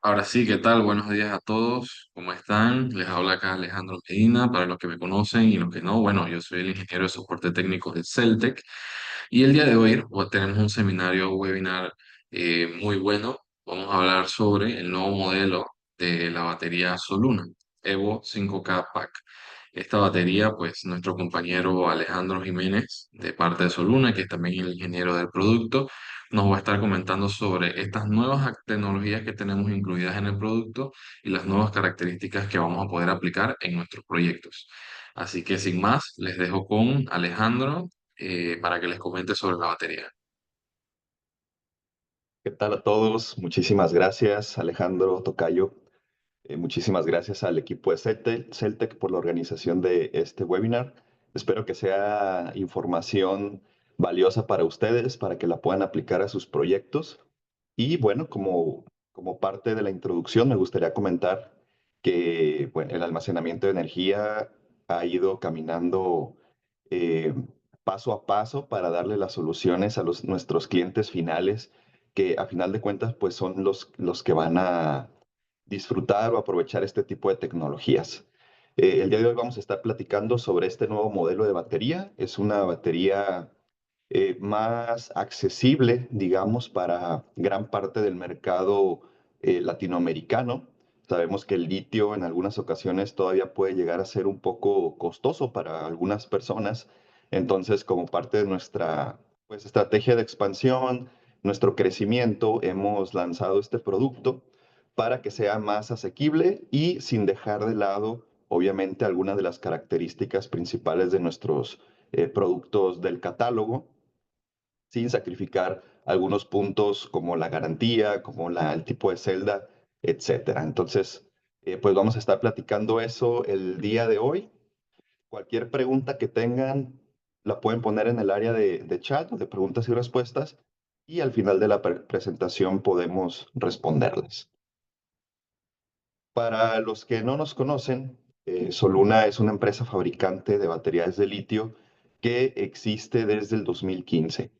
Ahora sí, ¿qué tal? Buenos días a todos. ¿Cómo están? Les habla acá Alejandro Medina. Para los que me conocen y los que no, bueno, yo soy el ingeniero de soporte técnico de Celtec. Y el día de hoy tenemos un seminario webinar muy bueno. Vamos a hablar sobre el nuevo modelo de la batería Soluna, Evo 5K Pack. Esta batería, pues nuestro compañero Alejandro Jiménez, de parte de Soluna, que es también el ingeniero del producto, nos va a estar comentando sobre estas nuevas tecnologías que tenemos incluidas en el producto y las nuevas características que vamos a poder aplicar en nuestros proyectos. Así que sin más, les dejo con Alejandro para que les comente sobre la batería. ¿Qué tal a todos? Muchísimas gracias, Alejandro Tocayo. Muchísimas gracias al equipo de Celtec por la organización de este webinar. Espero que sea información valiosa para ustedes, para que la puedan aplicar a sus proyectos. Y bueno, como parte de la introducción, me gustaría comentar que bueno, el almacenamiento de energía ha ido caminando eh, paso a paso para darle las soluciones a nuestros clientes finales, que a final de cuentas pues son los que van a disfrutar o aprovechar este tipo de tecnologías. El día de hoy vamos a estar platicando sobre este nuevo modelo de batería. Es una batería más accesible, digamos, para gran parte del mercado latinoamericano. Sabemos que el litio en algunas ocasiones todavía puede llegar a ser un poco costoso para algunas personas. Entonces, como parte de nuestra pues, estrategia de expansión, nuestro crecimiento, hemos lanzado este producto para que sea más asequible y sin dejar de lado, obviamente, algunas de las características principales de nuestros productos del catálogo, sin sacrificar algunos puntos como la garantía, como el tipo de celda, etcétera. Entonces, pues vamos a estar platicando eso el día de hoy. Cualquier pregunta que tengan, la pueden poner en el área de chat, de preguntas y respuestas, y al final de la presentación podemos responderles. Para los que no nos conocen, Soluna es una empresa fabricante de baterías de litio que existe desde el 2015.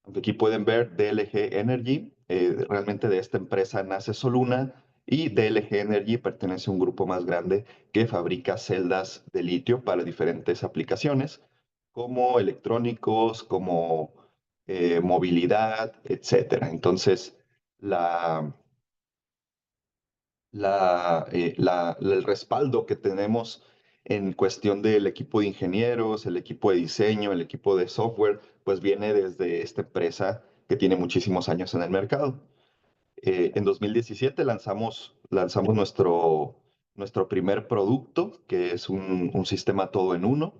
Aunque aquí pueden ver DLG Energy, realmente de esta empresa nace Soluna y DLG Energy pertenece a un grupo más grande que fabrica celdas de litio para diferentes aplicaciones, como electrónicos, como movilidad, etcétera. Entonces, la, el respaldo que tenemos en cuestión del equipo de ingenieros, el equipo de diseño, el equipo de software, pues viene desde esta empresa que tiene muchísimos años en el mercado. En 2017 lanzamos nuestro primer producto, que es un sistema todo en uno.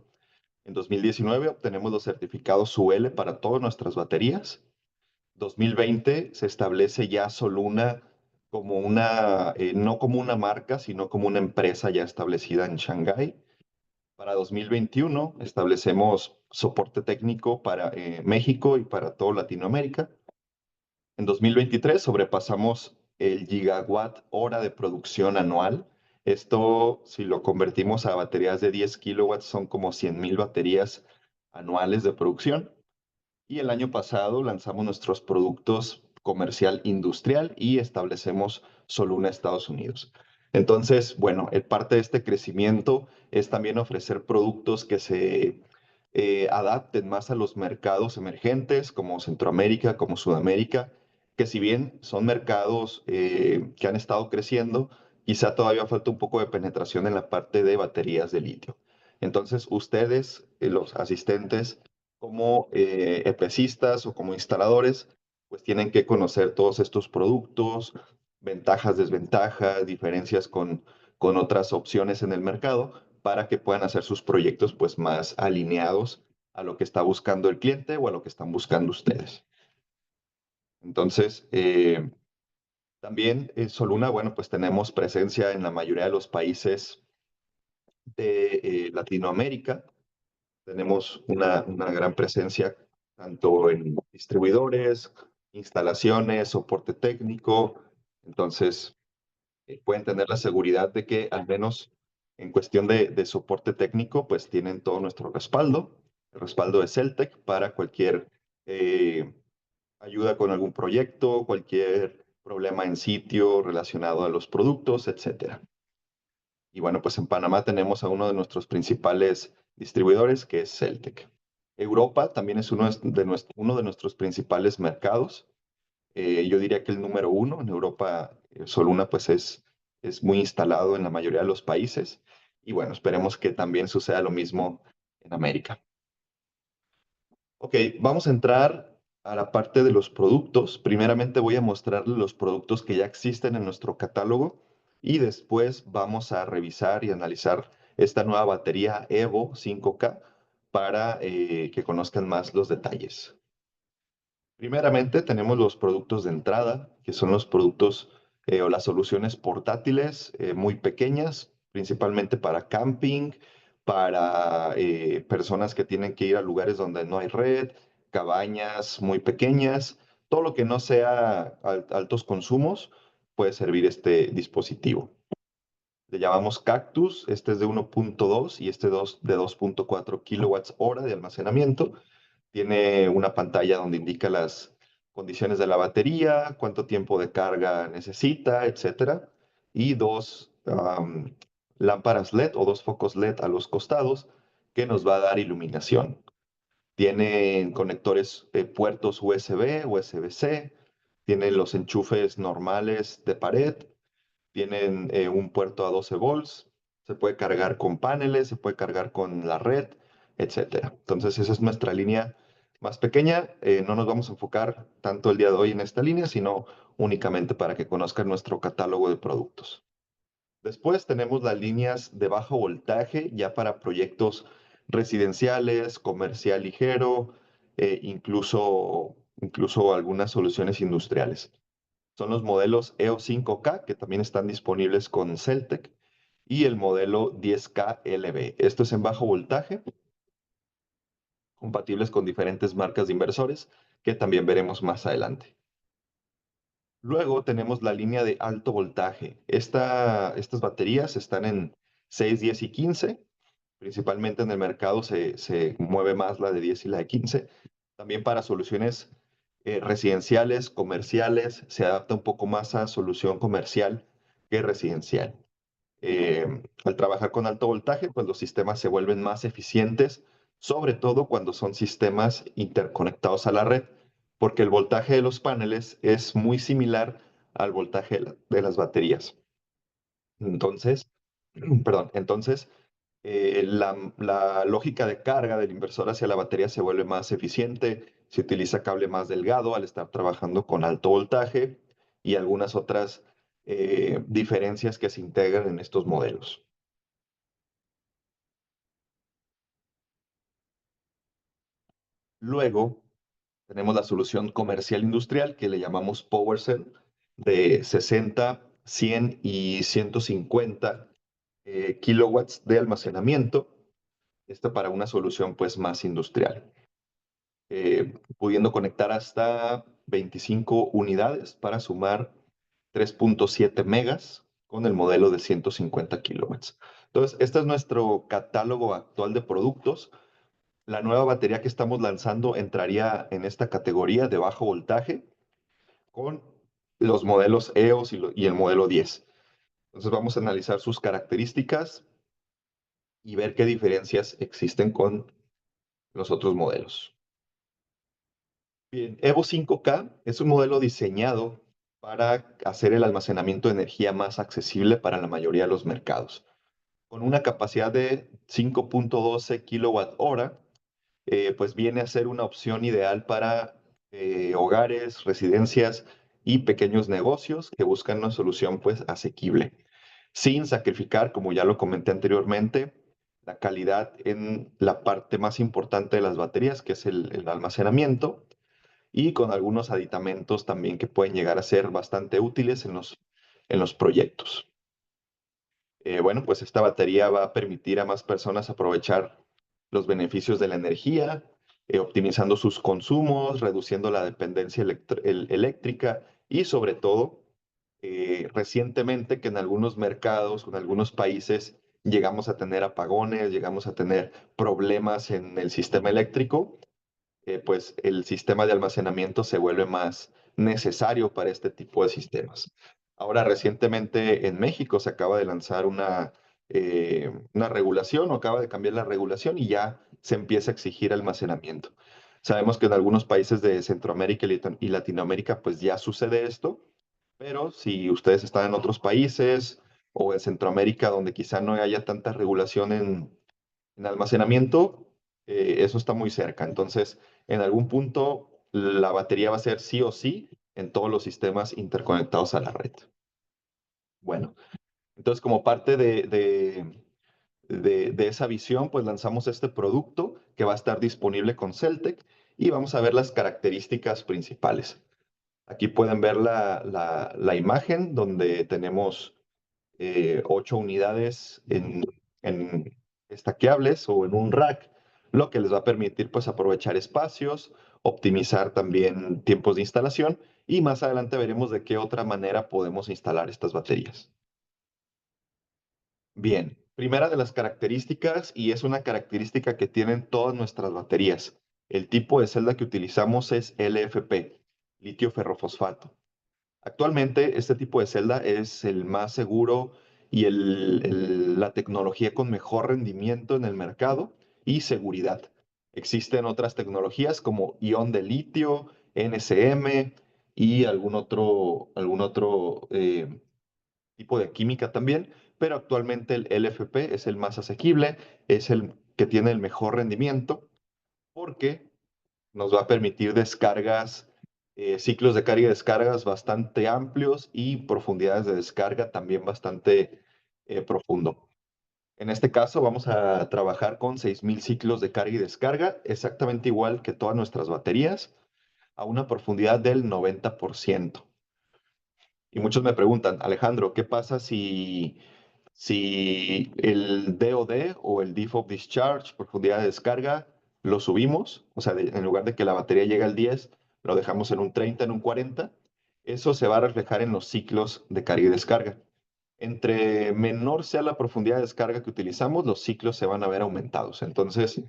En 2019 obtenemos los certificados UL para todas nuestras baterías. 2020 se establece ya Soluna como no como una marca, sino como una empresa ya establecida en Shanghái. Para 2021 establecemos soporte técnico para México y para toda Latinoamérica. En 2023 sobrepasamos el gigawatt hora de producción anual. Esto, si lo convertimos a baterías de 10 kilowatts, son como 100,000 baterías anuales de producción. Y el año pasado lanzamos nuestros productos comercial industrial y establecemos Soluna Estados Unidos. Entonces, bueno, parte de este crecimiento es también ofrecer productos que se adapten más a los mercados emergentes como Centroamérica, como Sudamérica, que si bien son mercados que han estado creciendo, quizá todavía falta un poco de penetración en la parte de baterías de litio. Entonces, ustedes, los asistentes, como EPCistas o como instaladores, pues tienen que conocer todos estos productos, ventajas, desventajas, diferencias con otras opciones en el mercado para que puedan hacer sus proyectos pues más alineados a lo que está buscando el cliente o a lo que están buscando ustedes. Entonces, también Soluna, bueno, pues tenemos presencia en la mayoría de los países de Latinoamérica. Tenemos una gran presencia tanto en distribuidores, instalaciones, soporte técnico. Entonces, pueden tener la seguridad de que al menos en cuestión de soporte técnico, pues tienen todo nuestro respaldo, el respaldo de Celtec para cualquier ayuda con algún proyecto, cualquier problema en sitio relacionado a los productos, etcétera. Y bueno, pues en Panamá tenemos a uno de nuestros principales distribuidores, que es Celtec. Europa también es uno de nuestros principales mercados. Yo diría que el número uno en Europa, Soluna, pues es muy instalado en la mayoría de los países. Y bueno, esperemos que también suceda lo mismo en América. Ok, vamos a entrar a la parte de los productos. Primeramente voy a mostrarles los productos que ya existen en nuestro catálogo y después vamos a revisar y analizar esta nueva batería Evo 5K para que conozcan más los detalles. Primeramente tenemos los productos de entrada, que son los productos o las soluciones portátiles muy pequeñas, principalmente para camping, para personas que tienen que ir a lugares donde no hay red, cabañas muy pequeñas, todo lo que no sea altos consumos puede servir este dispositivo. Le llamamos Cactus, este es de 1.2 y este de 2.4 kilowatts hora de almacenamiento. Tiene una pantalla donde indica las condiciones de la batería, cuánto tiempo de carga necesita, etcétera. Y dos lámparas LED o dos focos LED a los costados que nos va a dar iluminación. Tienen conectores puertos USB, USB-C, tienen los enchufes normales de pared, tienen un puerto a 12 volts, se puede cargar con paneles, se puede cargar con la red, etcétera. Entonces, esa es nuestra línea más pequeña. No nos vamos a enfocar tanto el día de hoy en esta línea, sino únicamente para que conozcan nuestro catálogo de productos. Después tenemos las líneas de bajo voltaje ya para proyectos residenciales, comercial ligero, incluso algunas soluciones industriales. Son los modelos EO 5K, que también están disponibles con Celtec, y el modelo 10K LB. Esto es en bajo voltaje, compatibles con diferentes marcas de inversores, que también veremos más adelante. Luego tenemos la línea de alto voltaje. Estas baterías están en 6, 10 y 15. Principalmente en el mercado se mueve más la de 10 y la de 15. También para soluciones residenciales, comerciales, se adapta un poco más a solución comercial que residencial. Al trabajar con alto voltaje, pues los sistemas se vuelven más eficientes, sobre todo cuando son sistemas interconectados a la red, porque el voltaje de los paneles es muy similar al voltaje de las baterías. Entonces, entonces la lógica de carga del inversor hacia la batería se vuelve más eficiente, se utiliza cable más delgado al estar trabajando con alto voltaje y algunas otras diferencias que se integran en estos modelos. Luego tenemos la solución comercial industrial que le llamamos PowerCell de 60, 100 y 150 kilowatts de almacenamiento. Esto para una solución pues más industrial, pudiendo conectar hasta 25 unidades para sumar 3.7 megas con el modelo de 150 kilowatts. Entonces, este es nuestro catálogo actual de productos. La nueva batería que estamos lanzando entraría en esta categoría de bajo voltaje con los modelos EOS y el modelo 10. Entonces vamos a analizar sus características y ver qué diferencias existen con los otros modelos. Bien, Evo 5K es un modelo diseñado para hacer el almacenamiento de energía más accesible para la mayoría de los mercados. Con una capacidad de 5.12 kilowatt hora, pues viene a ser una opción ideal para hogares, residencias y pequeños negocios que buscan una solución pues asequible, sin sacrificar, como ya lo comenté anteriormente, la calidad en la parte más importante de las baterías, que es el almacenamiento, y con algunos aditamentos también que pueden llegar a ser bastante útiles en los proyectos. Bueno, pues esta batería va a permitir a más personas aprovechar los beneficios de la energía, optimizando sus consumos, reduciendo la dependencia eléctrica y sobre todo, recientemente que en algunos mercados, en algunos países, llegamos a tener apagones, llegamos a tener problemas en el sistema eléctrico, pues el sistema de almacenamiento se vuelve más necesario para este tipo de sistemas. Ahora, recientemente en México se acaba de lanzar una regulación o acaba de cambiar la regulación y ya se empieza a exigir almacenamiento. Sabemos que en algunos países de Centroamérica y Latinoamérica pues ya sucede esto, pero si ustedes están en otros países o en Centroamérica donde quizá no haya tanta regulación en almacenamiento, eso está muy cerca. Entonces, en algún punto la batería va a ser sí o sí en todos los sistemas interconectados a la red. Bueno, entonces como parte de esa visión, pues lanzamos este producto que va a estar disponible con Celtec y vamos a ver las características principales. Aquí pueden ver la imagen donde tenemos 8 unidades en estaqueables o en un rack, lo que les va a permitir pues aprovechar espacios, optimizar también tiempos de instalación y más adelante veremos de qué otra manera podemos instalar estas baterías. Bien, primera de las características, y es una característica que tienen todas nuestras baterías. El tipo de celda que utilizamos es LFP, litio ferrofosfato. Actualmente, este tipo de celda es el más seguro y la tecnología con mejor rendimiento en el mercado y seguridad. Existen otras tecnologías como ion de litio, NCM y algún otro tipo de química también, pero actualmente el LFP es el más asequible, es el que tiene el mejor rendimiento porque nos va a permitir descargas, ciclos de carga y descargas bastante amplios y profundidades de descarga también bastante profundo. En este caso vamos a trabajar con 6.000 ciclos de carga y descarga, exactamente igual que todas nuestras baterías, a una profundidad del 90%. Y muchos me preguntan, Alejandro, ¿qué pasa si el DOD o el Diff of Discharge, profundidad de descarga, lo subimos? O sea, en lugar de que la batería llegue al 10, lo dejamos en un 30, en un 40. Eso se va a reflejar en los ciclos de carga y descarga. Entre menor sea la profundidad de descarga que utilizamos, los ciclos se van a ver aumentados. Entonces,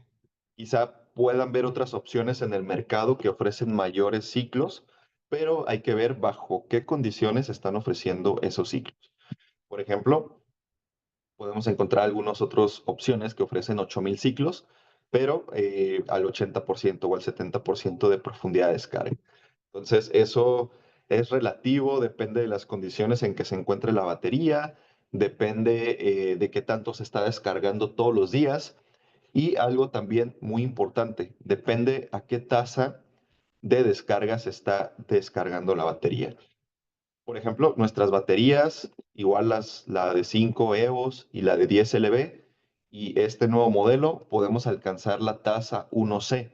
quizá puedan ver otras opciones en el mercado que ofrecen mayores ciclos, pero hay que ver bajo qué condiciones están ofreciendo esos ciclos. Por ejemplo, podemos encontrar algunas otras opciones que ofrecen 8.000 ciclos, pero al 80% o al 70% de profundidad de descarga. Entonces, eso es relativo, depende de las condiciones en que se encuentre la batería, depende de qué tanto se está descargando todos los días y algo también muy importante, depende a qué tasa de descarga se está descargando la batería. Por ejemplo, nuestras baterías, igual la de 5 EVOS y la de 10 LB, y este nuevo modelo podemos alcanzar la tasa 1C.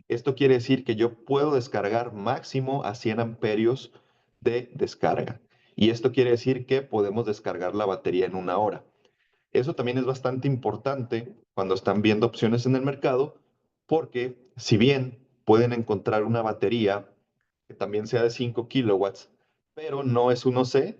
Esto quiere decir que yo puedo descargar máximo a 100 amperios de descarga. Y esto quiere decir que podemos descargar la batería en una hora. Eso también es bastante importante cuando están viendo opciones en el mercado, porque si bien pueden encontrar una batería que también sea de 5 kilowatts, pero no es 1C,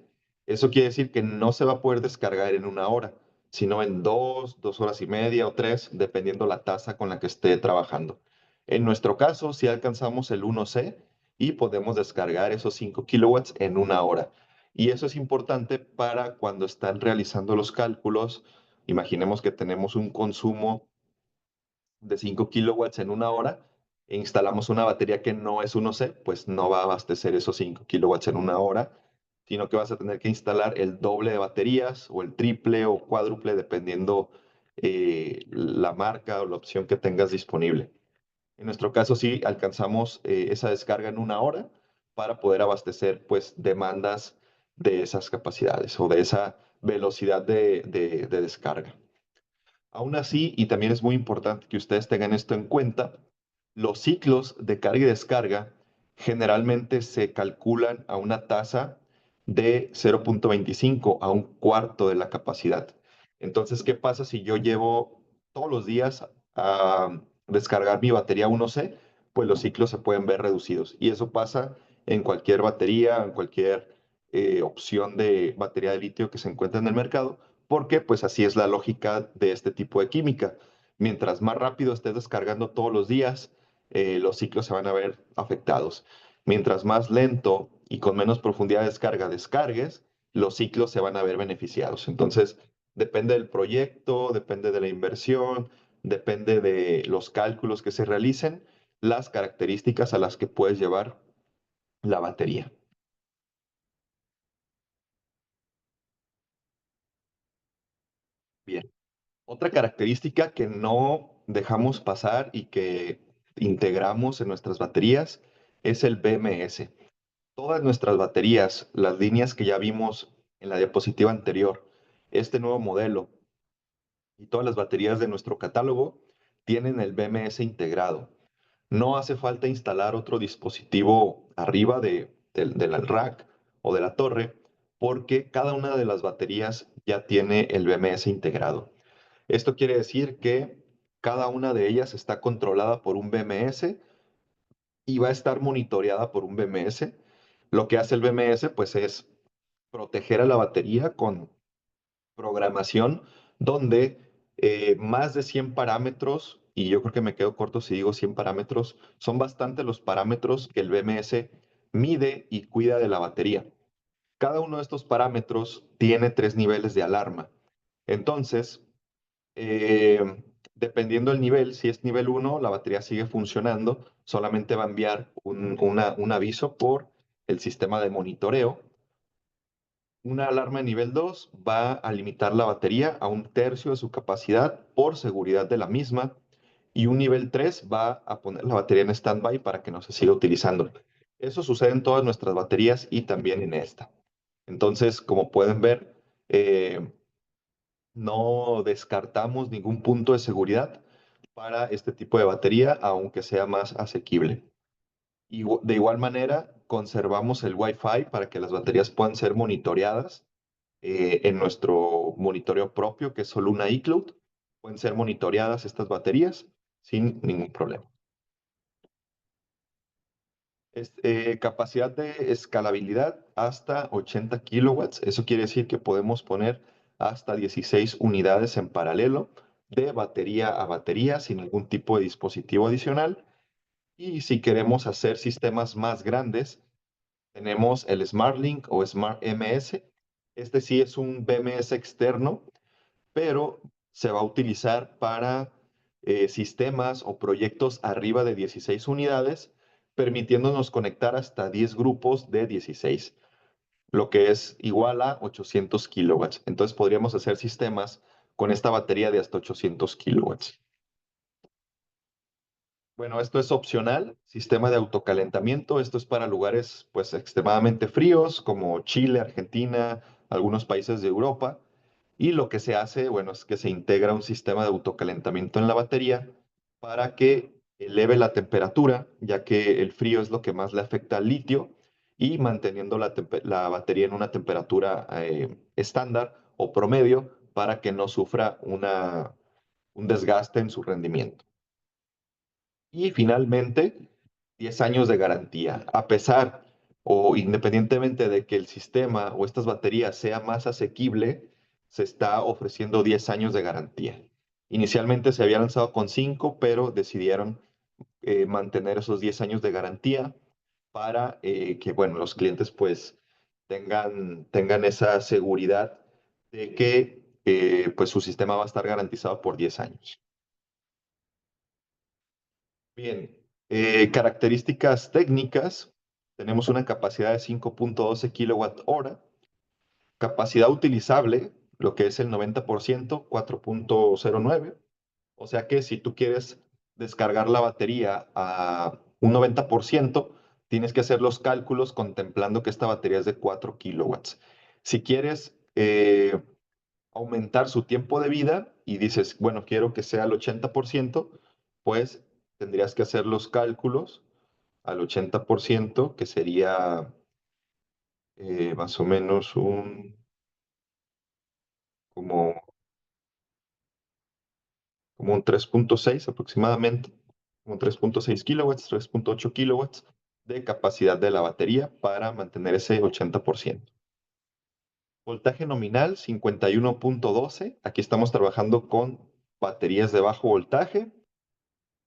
eso quiere decir que no se va a poder descargar en una hora, sino en 2 horas y media o 3, dependiendo la tasa con la que esté trabajando. En nuestro caso, si alcanzamos el 1C y podemos descargar esos 5 kilowatts en una hora. Y eso es importante para cuando están realizando los cálculos. Imaginemos que tenemos un consumo de 5 kilowatts en una hora e instalamos una batería que no es 1C, pues no va a abastecer esos 5 kilowatts en una hora, sino que vas a tener que instalar el doble de baterías o el triple o cuádruple, dependiendo la marca o la opción que tengas disponible. En nuestro caso, sí alcanzamos esa descarga en una hora para poder abastecer pues demandas de esas capacidades o de esa velocidad de descarga. Aún así, y también es muy importante que ustedes tengan esto en cuenta, los ciclos de carga y descarga generalmente se calculan a una tasa de 0.25 a un cuarto de la capacidad. Entonces, ¿qué pasa si yo llevo todos los días a descargar mi batería 1C? Pues los ciclos se pueden ver reducidos. Y eso pasa en cualquier batería, en cualquier opción de batería de litio que se encuentre en el mercado, porque pues así es la lógica de este tipo de química. Mientras más rápido estés descargando todos los días, los ciclos se van a ver afectados. mientras más lento y con menos profundidad de descarga descargues, los ciclos se van a ver beneficiados. Entonces, depende del proyecto, depende de la inversión, depende de los cálculos que se realicen, las características a las que puedes llevar la batería. Bien. Otra característica que no dejamos pasar y que integramos en nuestras baterías es el BMS. Todas nuestras baterías, las líneas que ya vimos en la diapositiva anterior, este nuevo modelo y todas las baterías de nuestro catálogo tienen el BMS integrado. No hace falta instalar otro dispositivo arriba del rack o de la torre porque cada una de las baterías ya tiene el BMS integrado. Esto quiere decir que cada una de ellas está controlada por un BMS y va a estar monitoreada por un BMS. Lo que hace el BMS pues es proteger a la batería con programación donde más de 100 parámetros, y yo creo que me quedo corto si digo 100 parámetros, son bastante los parámetros que el BMS mide y cuida de la batería. Cada uno de estos parámetros tiene 3 niveles de alarma. Entonces, dependiendo del nivel, si es nivel 1, la batería sigue funcionando, solamente va a enviar un aviso por el sistema de monitoreo. Una alarma de nivel 2 va a limitar la batería a 1/3 de su capacidad por seguridad de la misma. Y un nivel 3 va a poner la batería en standby para que no se siga utilizando. Eso sucede en todas nuestras baterías y también en esta. Entonces, como pueden ver, eh, no descartamos ningún punto de seguridad para este tipo de batería, aunque sea más asequible. Y de igual manera, conservamos el Wi-Fi para que las baterías puedan ser monitoreadas en nuestro monitoreo propio, que es solo una iCloud. Pueden ser monitoreadas estas baterías sin ningún problema. Capacidad de escalabilidad hasta 80 kilowatts. Eso quiere decir que podemos poner hasta 16 unidades en paralelo de batería a batería sin ningún tipo de dispositivo adicional. Y si queremos hacer sistemas más grandes, tenemos el SmartLink o SmartMS. Este sí es un BMS externo, pero se va a utilizar para sistemas o proyectos arriba de 16 unidades, permitiéndonos conectar hasta 10 grupos de 16, lo que es igual a 800 kilowatts. Entonces podríamos hacer sistemas con esta batería de hasta 800 kilowatts. Bueno, esto es opcional, sistema de autocalentamiento. Esto es para lugares pues extremadamente fríos como Chile, Argentina, algunos países de Europa. Y lo que se hace, bueno, es que se integra un sistema de autocalentamiento en la batería para que eleve la temperatura, ya que el frío es lo que más le afecta al litio, y manteniendo la batería en una temperatura estándar o promedio para que no sufra un desgaste en su rendimiento. Y finalmente, 10 años de garantía. A pesar o independientemente de que el sistema o estas baterías sea más asequible, se está ofreciendo 10 años de garantía. Inicialmente se había lanzado con 5, pero decidieron mantener esos 10 años de garantía para que, bueno, los clientes pues tengan esa seguridad de que pues su sistema va a estar garantizado por 10 años. Bien, características técnicas. Tenemos una capacidad de 5.12 kilowatt hora. Capacidad utilizable, lo que es el 90%, 4.09. O sea que si tú quieres descargar la batería a un 90%, tienes que hacer los cálculos contemplando que esta batería es de 4 kilowatts. Si quieres aumentar su tiempo de vida y dices, bueno, quiero que sea al 80%, pues tendrías que hacer los cálculos al 80%, que sería más o menos como, como un 3.6 aproximadamente, como 3.6 kilowatts, 3.8 kilowatts de capacidad de la batería para mantener ese 80%. Voltaje nominal 51.12. Aquí estamos trabajando con baterías de bajo voltaje.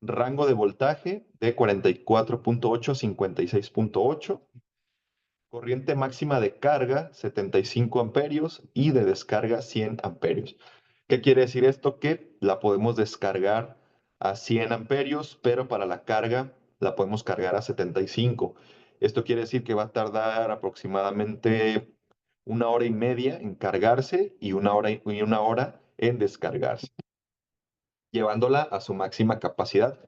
Rango de voltaje de 44.8 a 56.8. Corriente máxima de carga 75 amperios y de descarga 100 amperios. ¿Qué quiere decir esto? Que la podemos descargar a 100 amperios, pero para la carga la podemos cargar a 75. Esto quiere decir que va a tardar aproximadamente 1 hora y media en cargarse y una hora en descargarse, llevándola a su máxima capacidad,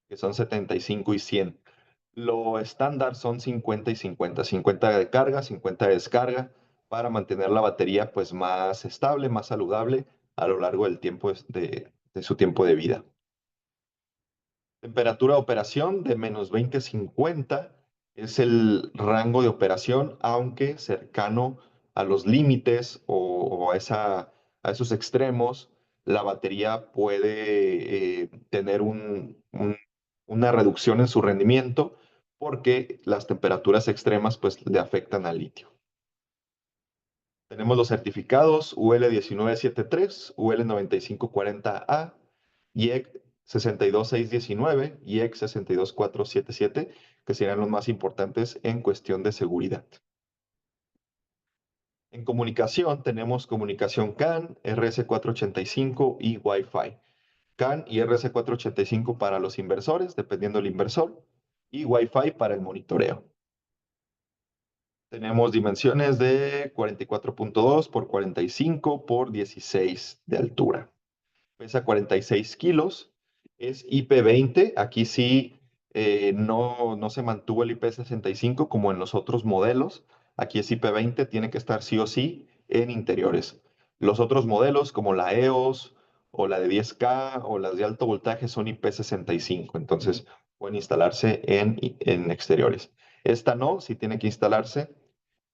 que son 75 y 100. Lo estándar son 50 y 50, 50 de carga, 50 de descarga, para mantener la batería pues más estable, más saludable a lo largo del tiempo de su tiempo de vida. Temperatura de operación de -20 a 50 es el rango de operación, aunque cercano a los límites o a esos extremos, la batería puede tener una reducción en su rendimiento porque las temperaturas extremas pues le afectan al litio. Tenemos los certificados UL19773, UL9540A, IEC 62619 y IEC 62477, que serían los más importantes en cuestión de seguridad. En comunicación tenemos comunicación CAN, RS485 y Wi-Fi. CAN y RS485 para los inversores, dependiendo del inversor, y Wi-Fi para el monitoreo. Tenemos dimensiones de 44.2 por 45 por 16 de altura. Pesa 46 kilos, es IP20. Aquí sí no se mantuvo el IP65 como en los otros modelos. Aquí es IP20, tiene que estar sí o sí en interiores. Los otros modelos como la EOS o la de 10K o las de alto voltaje son IP65, entonces pueden instalarse en exteriores. Esta no, sí tiene que instalarse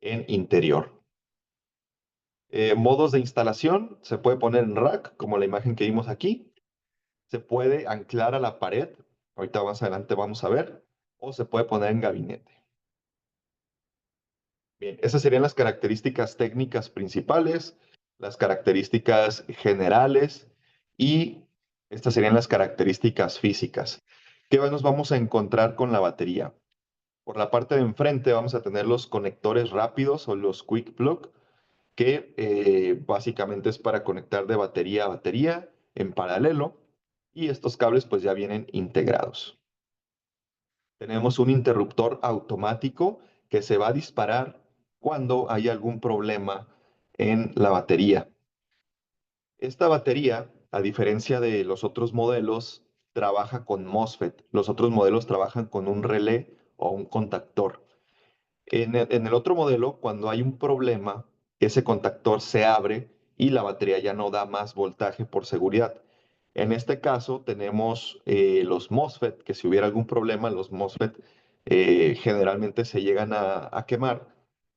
en interior. Modos de instalación, se puede poner en rack, como la imagen que vimos aquí. Se puede anclar a la pared, ahorita más adelante vamos a ver, o se puede poner en gabinete. Bien, esas serían las características técnicas principales, las características generales y estas serían las características físicas. ¿Qué nos vamos a encontrar con la batería? Por la parte de enfrente vamos a tener los conectores rápidos o los quick plug, que básicamente es para conectar de batería a batería en paralelo, y estos cables pues ya vienen integrados. Tenemos un interruptor automático que se va a disparar cuando hay algún problema en la batería. Esta batería, a diferencia de los otros modelos, trabaja con MOSFET. Los otros modelos trabajan con un relé o un contactor. En el otro modelo, cuando hay un problema, ese contactor se abre y la batería ya no da más voltaje por seguridad. En este caso, tenemos los MOSFET, que si hubiera algún problema, los MOSFET generalmente se llegan a quemar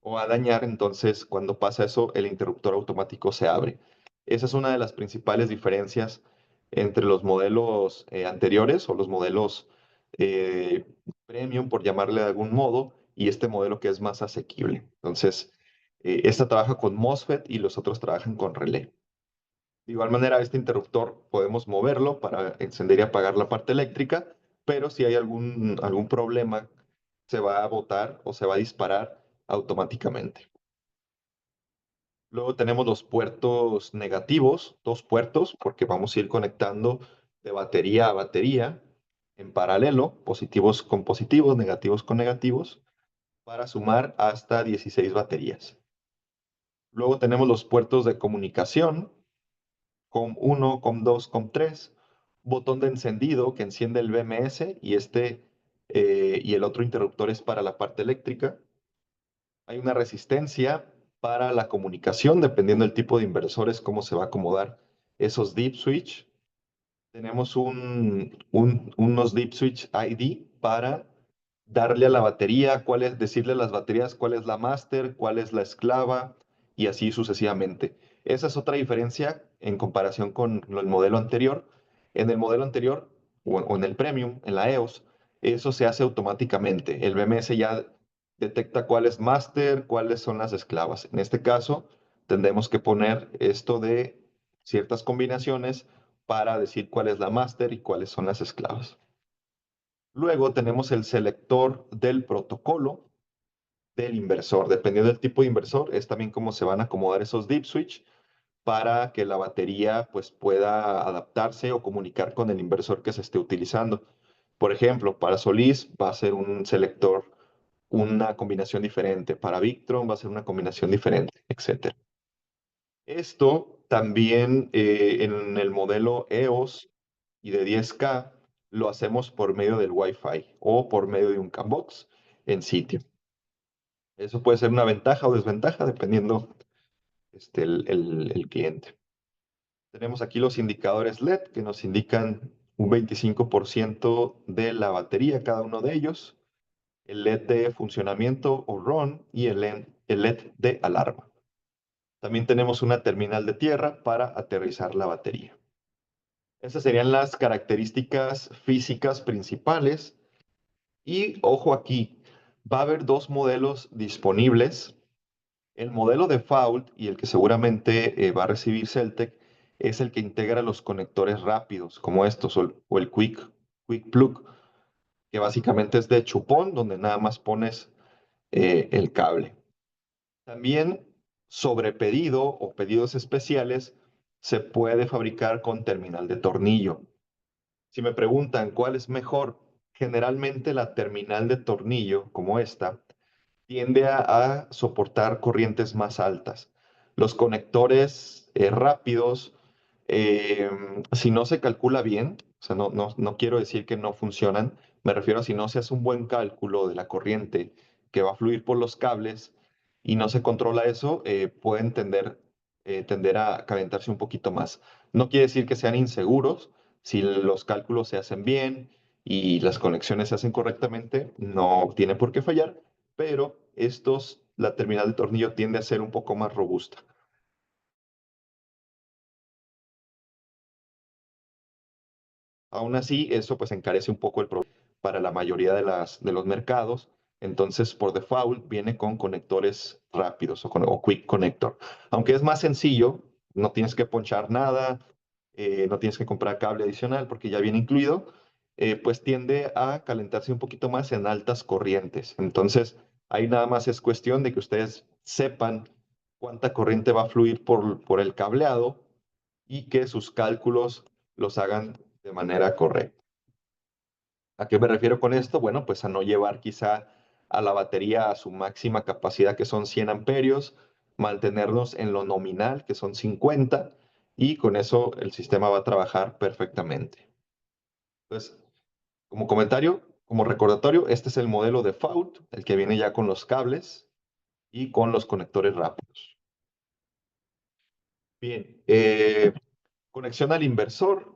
o a dañar. Entonces, cuando pasa eso, el interruptor automático se abre. Esa es una de las principales diferencias entre los modelos anteriores o los modelos eh, premium, por llamarle de algún modo, y este modelo que es más asequible. Entonces, esta trabaja con MOSFET y los otros trabajan con relé. De igual manera, este interruptor podemos moverlo para encender y apagar la parte eléctrica, pero si hay algún problema, se va a botar o se va a disparar automáticamente. Luego tenemos los puertos negativos, dos puertos, porque vamos a ir conectando de batería a batería en paralelo, positivos con positivos, negativos con negativos, para sumar hasta 16 baterías. Luego tenemos los puertos de comunicación, COM1, COM2, COM3, botón de encendido que enciende el BMS y el otro interruptor es para la parte eléctrica. Hay una resistencia para la comunicación, dependiendo del tipo de inversores, cómo se va a acomodar esos deep switch. Tenemos unos deep switch ID para darle a la batería, decirle a las baterías cuál es la master, cuál es la esclava y así sucesivamente. Esa es otra diferencia en comparación con el modelo anterior. En el modelo anterior o en el Premium, en la EOS, eso se hace automáticamente. El BMS ya detecta cuál es master, cuáles son las esclavas. En este caso, tendremos que poner esto de ciertas combinaciones para decir cuál es la master y cuáles son las esclavas. Luego tenemos el selector del protocolo del inversor. Dependiendo del tipo de inversor, es también cómo se van a acomodar esos deep switch para que la batería pues, pueda adaptarse o comunicar con el inversor que se esté utilizando. Por ejemplo, para Solís va a ser un selector, una combinación diferente. Para Victron va a ser una combinación diferente, etcétera. Esto también en el modelo EOS y de 10K lo hacemos por medio del Wi-Fi o por medio de un CANbox en sitio. Eso puede ser una ventaja o desventaja dependiendo el cliente. Tenemos aquí los indicadores LED que nos indican un 25% de la batería cada uno de ellos, el LED de funcionamiento o RON y el LED de alarma. También tenemos una terminal de tierra para aterrizar la batería. Esas serían las características físicas principales. Y ojo aquí, va a haber dos modelos disponibles. El modelo default y el que seguramente va a recibir Celtec es el que integra los conectores rápidos, como estos, o el Quick Plug, que básicamente es de chupón, donde nada más pones el cable. También sobre pedido o pedidos especiales se puede fabricar con terminal de tornillo. Si me preguntan cuál es mejor, generalmente la terminal de tornillo, como esta, tiende a soportar corrientes más altas. Los conectores rápidos, eh, si no se calcula bien, o sea, no quiero decir que no funcionan, me refiero a si no se hace un buen cálculo de la corriente que va a fluir por los cables y no se controla eso, pueden tender a calentarse un poquito más. No quiere decir que sean inseguros, si los cálculos se hacen bien y las conexiones se hacen correctamente, no tiene por qué fallar, pero la terminal de tornillo tiende a ser un poco más robusta. Aún así, eso pues encarece un poco el producto para la mayoría de los mercados. Entonces, por default, viene con conectores rápidos o quick connector. Aunque es más sencillo, no tienes que ponchar nada, no tienes que comprar cable adicional porque ya viene incluido, pues tiende a calentarse un poquito más en altas corrientes. Entonces, ahí nada más es cuestión de que ustedes sepan cuánta corriente va a fluir por el cableado y que sus cálculos los hagan de manera correcta. ¿A qué me refiero con esto? Bueno, pues a no llevar quizá a la batería a su máxima capacidad, que son 100 amperios, mantenernos en lo nominal, que son 50, y con eso el sistema va a trabajar perfectamente. Entonces, como comentario, como recordatorio, este es el modelo default, el que viene ya con los cables y con los conectores rápidos. Bien, conexión al inversor.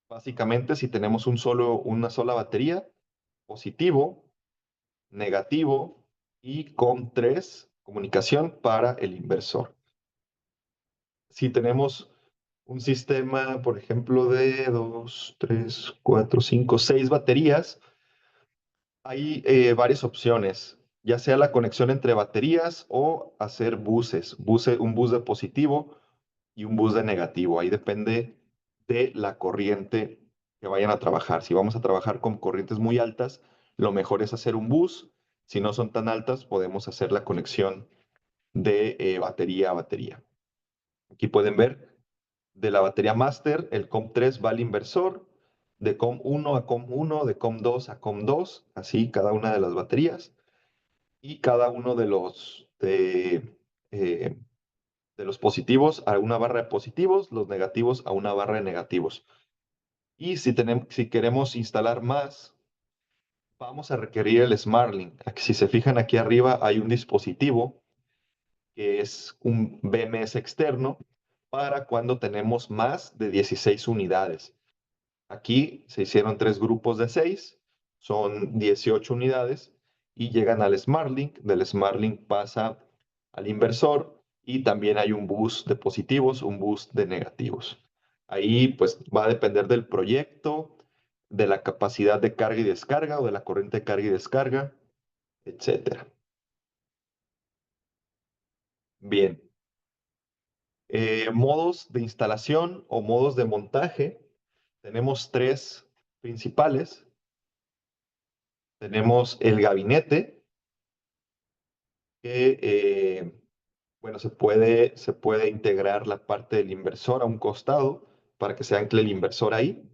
Básicamente, si tenemos una sola batería, positivo, negativo y con tres, comunicación para el inversor. Si tenemos un sistema, por ejemplo, de 2, 3, 4, 5, 6 baterías, hay varias opciones, ya sea la conexión entre baterías o hacer un bus de positivo y un bus de negativo. Ahí depende de la corriente que vayan a trabajar. Si vamos a trabajar con corrientes muy altas, lo mejor es hacer un bus. Si no son tan altas, podemos hacer la conexión de batería a batería. Aquí pueden ver de la batería master, el COM3 va al inversor, de COM1 a COM1, de COM2 a COM2, así cada una de las baterías, y cada uno de los positivos a una barra de positivos, los negativos a una barra de negativos. Y si queremos instalar más, vamos a requerir el SmartLink. Si se fijan aquí arriba hay un dispositivo que es un BMS externo para cuando tenemos más de 16 unidades. Aquí se hicieron tres grupos de 6, son 18 unidades y llegan al SmartLink. Del SmartLink pasa al inversor y también hay un bus de positivos, un bus de negativos. Ahí pues va a depender del proyecto, de la capacidad de carga y descarga o de la corriente de carga y descarga, etcétera. Bien, modos de instalación o modos de montaje. Tenemos tres principales. Tenemos el gabinete, que bueno, se puede integrar la parte del inversor a un costado para que se ancle el inversor ahí.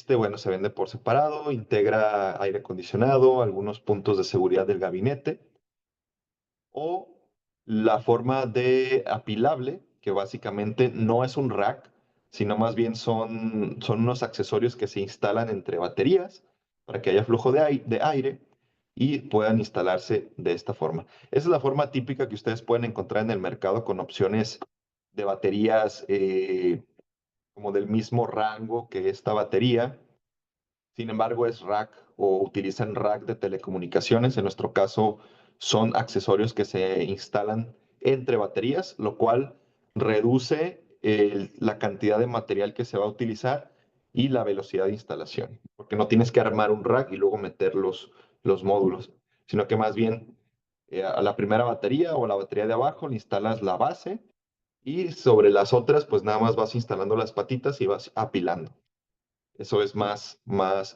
Bueno, se vende por separado, integra aire acondicionado, algunos puntos de seguridad del gabinete, o la forma de apilable, que básicamente no es un rack, sino más bien son unos accesorios que se instalan entre baterías para que haya flujo de aire y puedan instalarse de esta forma. Esa es la forma típica que ustedes pueden encontrar en el mercado con opciones de baterías como del mismo rango que esta batería. Sin embargo, es rack o utilizan rack de telecomunicaciones. En nuestro caso, son accesorios que se instalan entre baterías, lo cual reduce la cantidad de material que se va a utilizar y la velocidad de instalación, porque no tienes que armar un rack y luego meter los módulos, sino que más bien a la primera batería o a la batería de abajo le instalas la base y sobre las otras, pues nada más vas instalando las patitas y vas apilando. Eso es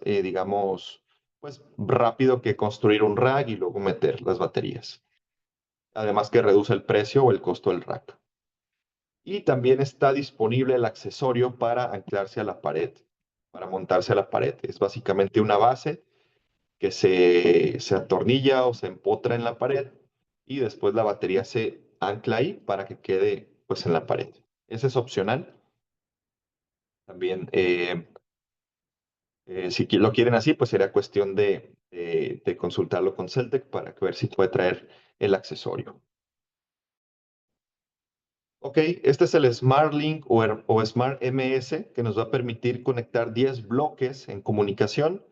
digamos, pues rápido que construir un rack y luego meter las baterías. Además que reduce el precio o el costo del rack. Y también está disponible el accesorio para anclarse a la pared, para montarse a la pared. Es básicamente una base que se atornilla o se empotra en la pared y después la batería se ancla ahí para que quede pues en la pared. Ese es opcional. También si lo quieren así, pues sería cuestión de consultarlo con Celtec para ver si puede traer el accesorio. Ok, este es el SmartLink o Smart MS que nos va a permitir conectar 10 bloques en comunicación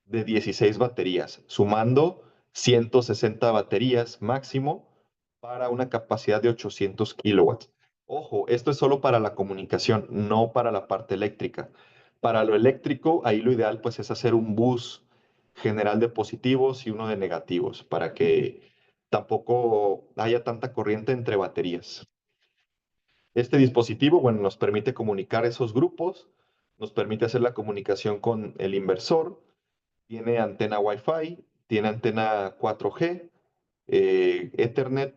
de 16 baterías, sumando 160 baterías máximo para una capacidad de 800 kilowatts. Ojo, esto es solo para la comunicación, no para la parte eléctrica. Para lo eléctrico, ahí lo ideal pues es hacer un bus general de positivos y uno de negativos para que tampoco haya tanta corriente entre baterías. Este dispositivo, bueno, nos permite comunicar esos grupos, nos permite hacer la comunicación con el inversor, tiene antena Wi-Fi, tiene antena 4G, Ethernet,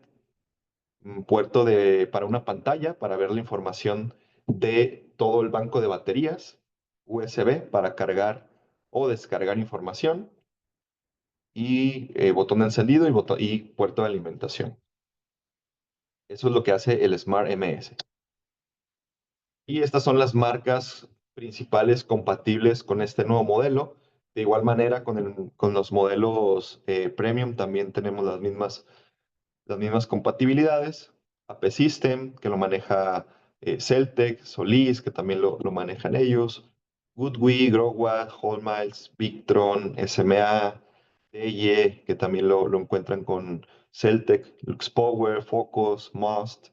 puerto para una pantalla para ver la información de todo el banco de baterías, USB para cargar o descargar información y botón de encendido y puerto de alimentación. Eso es lo que hace el Smart MS. Y estas son las marcas principales compatibles con este nuevo modelo. De igual manera, con los modelos Premium también tenemos las mismas compatibilidades. AP System, que lo maneja Celtec, Solis, que también lo manejan ellos. Goodwe, Growatt, Hallmiles, Victron, SMA, DEYE, que también lo encuentran con Celtec, LuxPower, Focus, Must.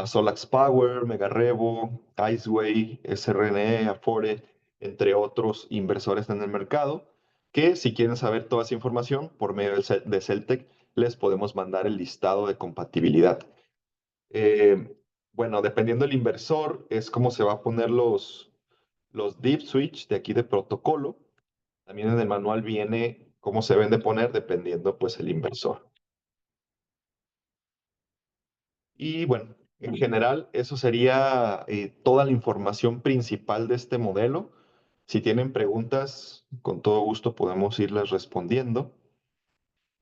Solax Power, Megarevo, Iceway, SRNE, Afore, entre otros inversores en el mercado, que si quieren saber toda esa información por medio de Celtec, les podemos mandar el listado de compatibilidad. Eh, bueno, dependiendo del inversor, es cómo se va a poner los deep switch de aquí de protocolo. También en el manual viene cómo se deben de poner dependiendo pues el inversor. Y bueno, en general, eso sería toda la información principal de este modelo. Si tienen preguntas, con todo gusto podemos irlas respondiendo.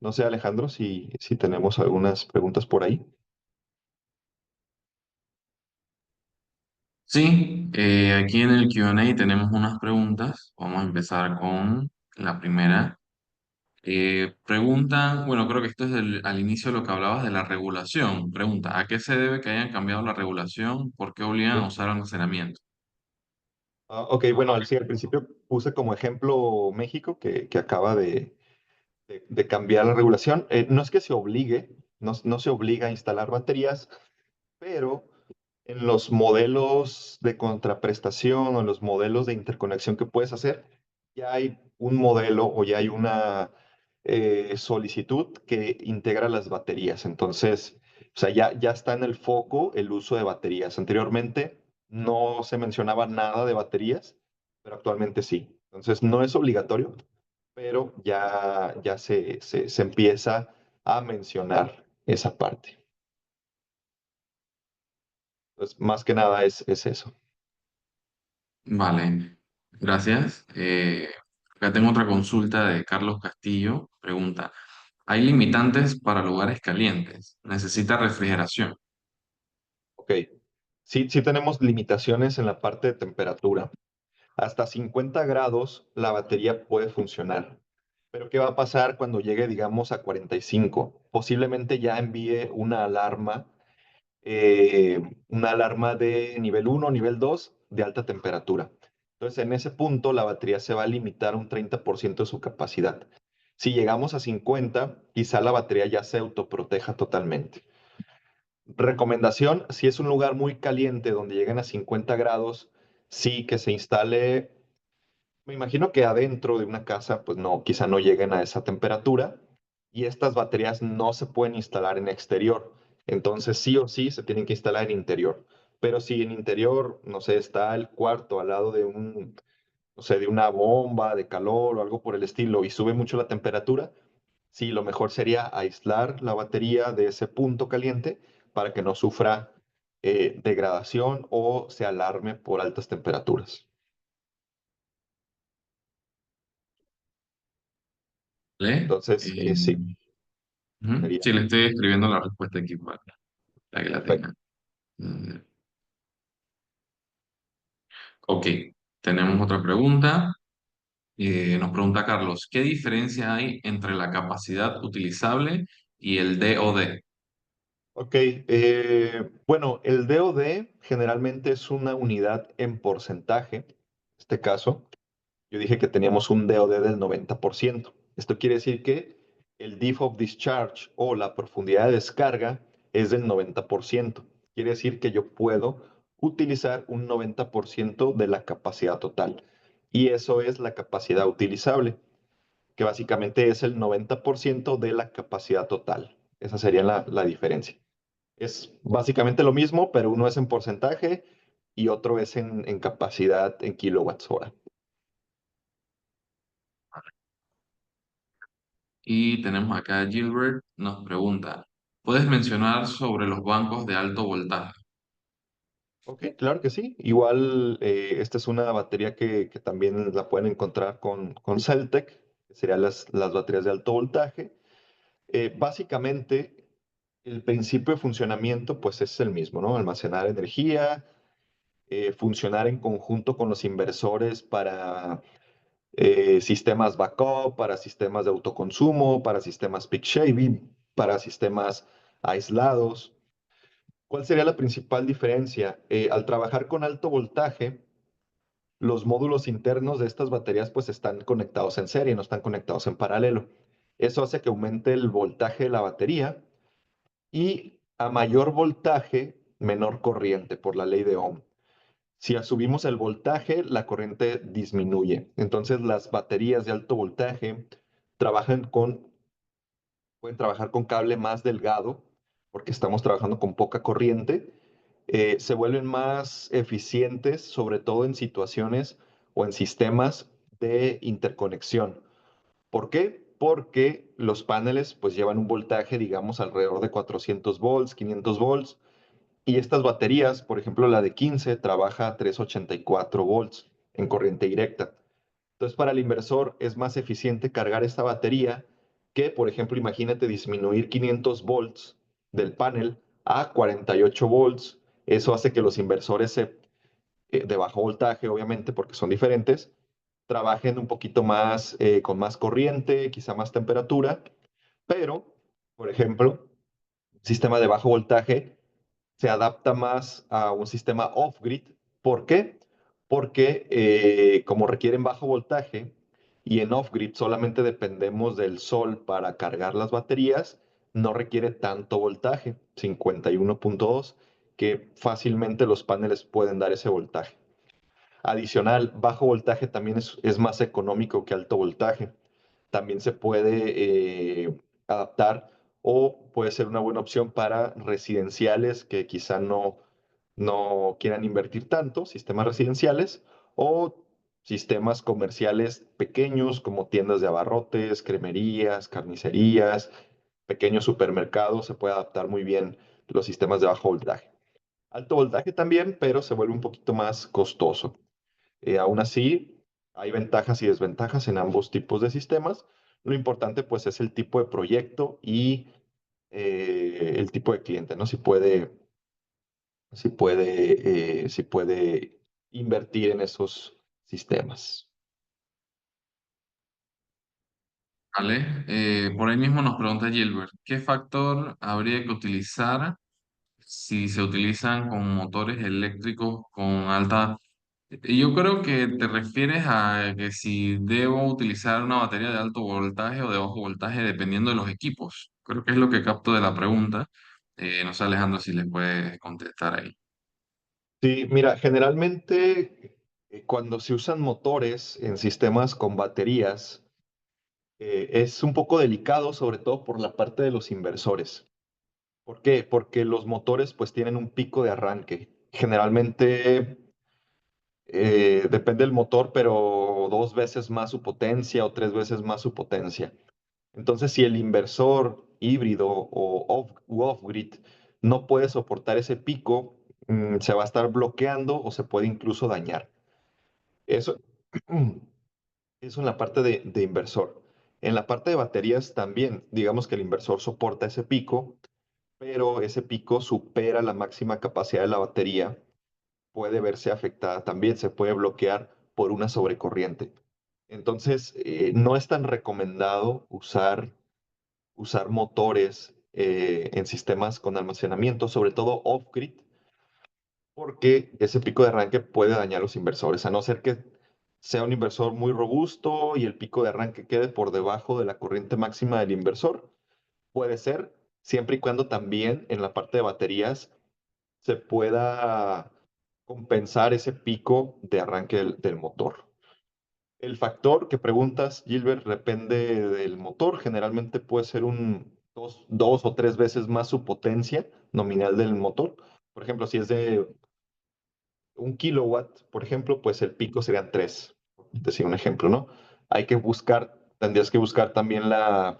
No sé, Alejandro, si tenemos algunas preguntas por ahí. Sí, aquí en el Q&A tenemos unas preguntas. Vamos a empezar con la primera. Preguntan, bueno, creo que esto es al inicio de lo que hablabas de la regulación. Pregunta, ¿a qué se debe que hayan cambiado la regulación? ¿Por qué obligan a Sí. usar almacenamiento? Ok, bueno, sí, al principio puse como ejemplo México, que acaba de cambiar la regulación. No es que se obligue, no se obliga a instalar baterías, pero en los modelos de contraprestación o en los modelos de interconexión que puedes hacer, ya hay un modelo o ya hay una solicitud que integra las baterías. Entonces, o sea, ya está en el foco el uso de baterías. Anteriormente no se mencionaba nada de baterías, pero actualmente sí. Entonces, no es obligatorio, pero ya se empieza a mencionar esa parte. Entonces, más que nada es eso. Vale, gracias. Acá tengo otra consulta de Carlos Castillo. Pregunta, ¿hay limitantes para lugares calientes? ¿Necesita refrigeración? Ok, sí tenemos limitaciones en la parte de temperatura. Hasta 50 grados la batería puede funcionar. Pero ¿qué va a pasar cuando llegue, digamos, a 45? Posiblemente ya envíe una alarma de nivel 1, nivel 2 de alta temperatura. Entonces, en ese punto, la batería se va a limitar un 30% de su capacidad. Si llegamos a 50, quizá la batería ya se autoproteja totalmente. Recomendación, si es un lugar muy caliente donde lleguen a 50 grados, sí que se instale. Me imagino que adentro de una casa, pues no, quizá no lleguen a esa temperatura y estas baterías no se pueden instalar en exterior. Entonces, sí o sí se tienen que instalar en interior. Pero si en interior, no sé, está el cuarto al lado de no sé, de una bomba de calor o algo por el estilo y sube mucho la temperatura, sí, lo mejor sería aislar la batería de ese punto caliente para que no sufra degradación o se alarme por altas temperaturas. ¿Vale? Entonces, sí, Ujú. sería Sí, le estoy escribiendo la respuesta aquí para que la perfecto. tenga. Ok, tenemos otra pregunta. Nos pregunta Carlos, ¿qué diferencia hay entre la capacidad utilizable y el DoD? Ok, bueno, el DoD generalmente es una unidad en porcentaje. En este caso, yo dije que teníamos un DoD del 90%. Esto quiere decir que el Depth of Discharge o la profundidad de descarga es del 90%. Quiere decir que yo puedo utilizar un 90% de la capacidad total. Y eso es la capacidad utilizable, que básicamente es el 90% de la capacidad total. Esa sería la diferencia. Es básicamente lo mismo, pero uno es en porcentaje y otro es en capacidad en kilowatts hora. Y tenemos acá a Gilbert, nos pregunta, ¿puedes mencionar sobre los bancos de alto voltaje? Ok, claro que sí. Igual, esta es una batería que también la pueden encontrar con Celtec, que serían las baterías de alto voltaje. Básicamente, el principio de funcionamiento pues es el mismo, ¿no? Almacenar energía, funcionar en conjunto con los inversores para sistemas backup, para sistemas de autoconsumo, para sistemas peak shaving, para sistemas aislados. ¿Cuál sería la principal diferencia? Al trabajar con alto voltaje, los módulos internos de estas baterías pues están conectados en serie, no están conectados en paralelo. Eso hace que aumente el voltaje de la batería y a mayor voltaje, menor corriente por la ley de Ohm. Si subimos el voltaje, la corriente disminuye. Entonces las baterías de alto voltaje trabajan pueden trabajar con cable más delgado porque estamos trabajando con poca corriente. Se vuelven más eficientes, sobre todo en situaciones o en sistemas de interconexión. ¿Por qué? Porque los paneles pues llevan un voltaje, digamos, alrededor de 400 volts, 500 volts, y estas baterías, por ejemplo, la de 15 trabaja a 384 volts en corriente directa. Entonces, para el inversor es más eficiente cargar esta batería que, por ejemplo, imagínate disminuir 500 volts del panel a 48 volts. Eso hace que los inversores de bajo voltaje, obviamente, porque son diferentes, trabajen un poquito más con más corriente, quizá más temperatura, pero, por ejemplo, un sistema de bajo voltaje se adapta más a un sistema off-grid. ¿Por qué? Porque como requieren bajo voltaje y en off-grid solamente dependemos del sol para cargar las baterías, no requiere tanto voltaje, 51.2, que fácilmente los paneles pueden dar ese voltaje. Adicional, bajo voltaje también es más económico que alto voltaje. También se puede adaptar o puede ser una buena opción para residenciales que quizá no quieran invertir tanto, sistemas residenciales, o sistemas comerciales pequeños como tiendas de abarrotes, cremerías, carnicerías, pequeños supermercados, se puede adaptar muy bien los sistemas de bajo voltaje. Alto voltaje también, pero se vuelve un poquito más costoso. Aún así, hay ventajas y desventajas en ambos tipos de sistemas. Lo importante pues es el tipo de proyecto y el tipo de cliente, ¿no? Si puede invertir en esos sistemas. ¿Vale? Por ahí mismo nos pregunta Gilbert, ¿qué factor habría que utilizar si se utilizan con motores eléctricos con alta... Yo creo que te refieres a que si debo utilizar una batería de alto voltaje o de bajo voltaje dependiendo de los equipos. Creo que es lo que capto de la pregunta. No sé, Alejandro, si le puedes contestar ahí. Sí, mira, generalmente cuando se usan motores en sistemas con baterías, es un poco delicado, sobre todo por la parte de los inversores. ¿Por qué? Porque los motores pues tienen un pico de arranque. Generalmente depende del motor, pero dos veces más su potencia o tres veces más su potencia. Entonces, si el inversor híbrido o off-grid no puede soportar ese pico, se va a estar bloqueando o se puede incluso dañar. Eso, eso en la parte de inversor. En la parte de baterías también, digamos que el inversor soporta ese pico, pero ese pico supera la máxima capacidad de la batería, puede verse afectada también, se puede bloquear por una sobrecorriente. Entonces, no es tan recomendado usar motores en sistemas con almacenamiento, sobre todo off-grid, porque ese pico de arranque puede dañar a los inversores, a no ser que sea un inversor muy robusto y el pico de arranque quede por debajo de la corriente máxima del inversor. Puede ser, siempre y cuando también en la parte de baterías se pueda compensar ese pico de arranque del motor. El factor que preguntas, Gilbert, depende del motor. Generalmente puede ser dos o tres veces más su potencia nominal del motor. Por ejemplo, si es de 1 kilowatt, por ejemplo, pues el pico serían tres. Decir un ejemplo, ¿no? Tendrías que buscar también la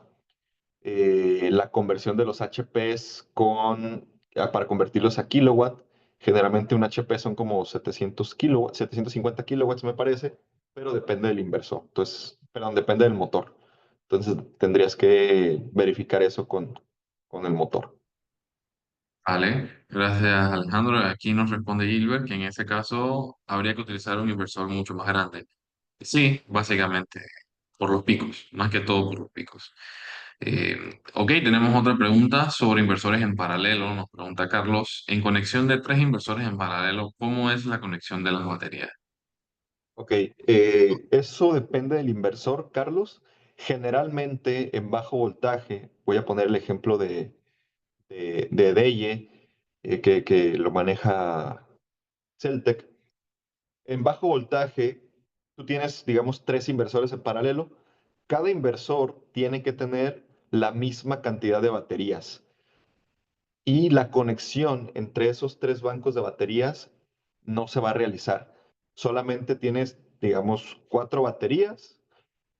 conversión de los HPs para convertirlos a kilowatt. Generalmente un HP son como 700 kilowatts, 750 kilowatts me parece, pero depende del inversor. Entonces, perdón, depende del motor. Entonces tendrías que verificar eso con el motor. Vale, gracias, Alejandro. Aquí nos responde Gilbert que en ese caso habría que utilizar un inversor mucho más grande. Sí, básicamente por los picos, más que todo por los picos. Ok, tenemos otra pregunta sobre inversores en paralelo. Nos pregunta Carlos, en conexión de tres inversores en paralelo, ¿cómo es la conexión de las baterías? Ok, eso depende del inversor, Carlos. Generalmente en bajo voltaje, voy a poner el ejemplo de DEYE, que lo maneja Celtec. En bajo voltaje, tú tienes, digamos, tres inversores en paralelo. Cada inversor tiene que tener la misma cantidad de baterías y la conexión entre esos tres bancos de baterías no se va a realizar. Solamente tienes, digamos, cuatro baterías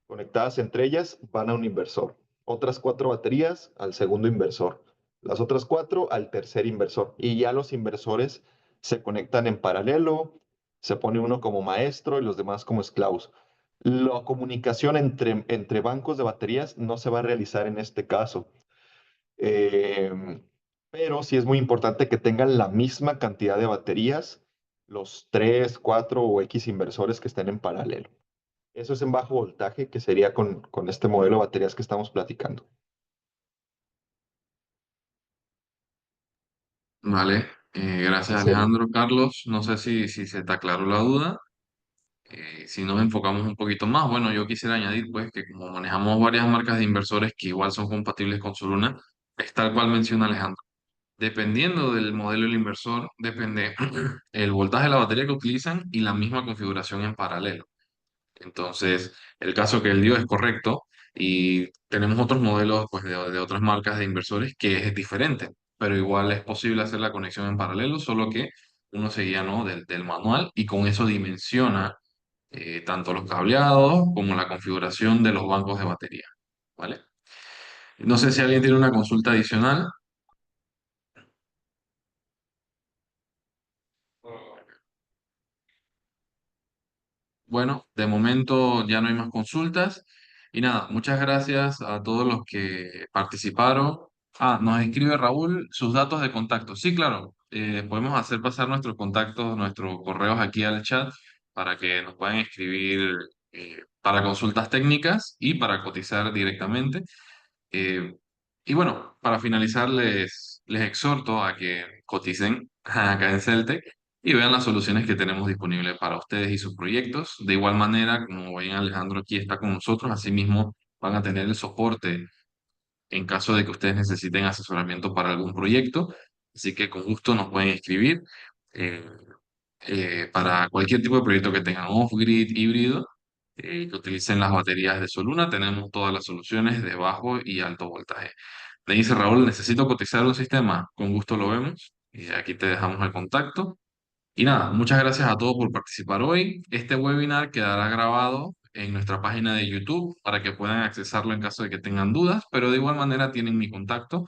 conectadas entre ellas van a un inversor. Otras cuatro baterías al segundo inversor. Las otras cuatro al tercer inversor. Y ya los inversores se conectan en paralelo. Se pone uno como maestro y los demás como esclavos. La comunicación entre bancos de baterías no se va a realizar en este caso. Eh, pero sí es muy importante que tengan la misma cantidad de baterías los tres, cuatro o X inversores que estén en paralelo. Eso es en bajo voltaje, que sería con este modelo de baterías que estamos platicando. Vale, Ese gracias, es el... Alejandro. Carlos, no sé si se te aclaró la duda. Si nos enfocamos un poquito más, bueno, yo quisiera añadir pues que como manejamos varias marcas de inversores que igual son compatibles con Soluna, es tal cual menciona Alejandro. Dependiendo del modelo del inversor, depende el voltaje de la batería que utilizan y la misma configuración en paralelo. Entonces, el caso que él dio es correcto y tenemos otros modelos pues, de otras marcas de inversores que es diferente, pero igual es posible hacer la conexión en paralelo, solo que uno se guía, ¿no? del manual y con eso dimensiona tanto los cableados como la configuración de los bancos de batería, ¿vale? No sé si alguien tiene una consulta adicional. Bueno, de momento ya no hay más consultas. Y nada, muchas gracias a todos los que participaron. Ah, nos escribe Raúl sus datos de contacto. Sí, claro, podemos hacer pasar nuestros contactos, nuestros correos aquí al chat para que nos puedan escribir para consultas técnicas y para cotizar directamente. Eh, y bueno, para finalizar, les exhorto a que coticen acá en Celtec y vean las soluciones que tenemos disponibles para ustedes y sus proyectos. De igual manera, como ven, Alejandro aquí está con nosotros, asimismo van a tener el soporte en caso de que ustedes necesiten asesoramiento para algún proyecto. Así que con gusto nos pueden escribir. Eh, para cualquier tipo de proyecto que tengan off-grid, híbrido, que utilicen las baterías de Soluna, tenemos todas las soluciones de bajo y alto voltaje. Me dice Raúl, necesito cotizar un sistema. Con gusto lo vemos. Y aquí te dejamos el contacto. Y nada, muchas gracias a todos por participar hoy. Este webinar quedará grabado en nuestra página de YouTube para que puedan accesarlo en caso de que tengan dudas, pero de igual manera tienen mi contacto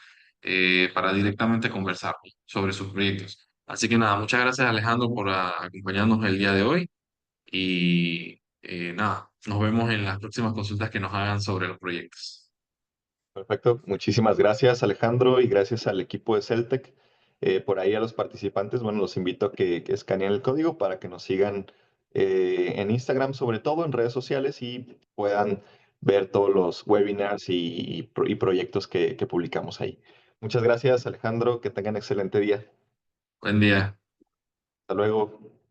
para directamente conversar sobre sus proyectos. Así que nada, muchas gracias Alejandro por acompañarnos el día de hoy y nada, nos vemos en las próximas consultas que nos hagan sobre los proyectos. Perfecto, muchísimas gracias Alejandro y gracias al equipo de Celtec. Por ahí a los participantes, bueno, los invito a que escaneen el código para que nos sigan en Instagram, sobre todo en redes sociales y puedan ver todos los webinars y proyectos que publicamos ahí. Muchas gracias Alejandro, que tengan excelente día. Buen día. Hasta luego.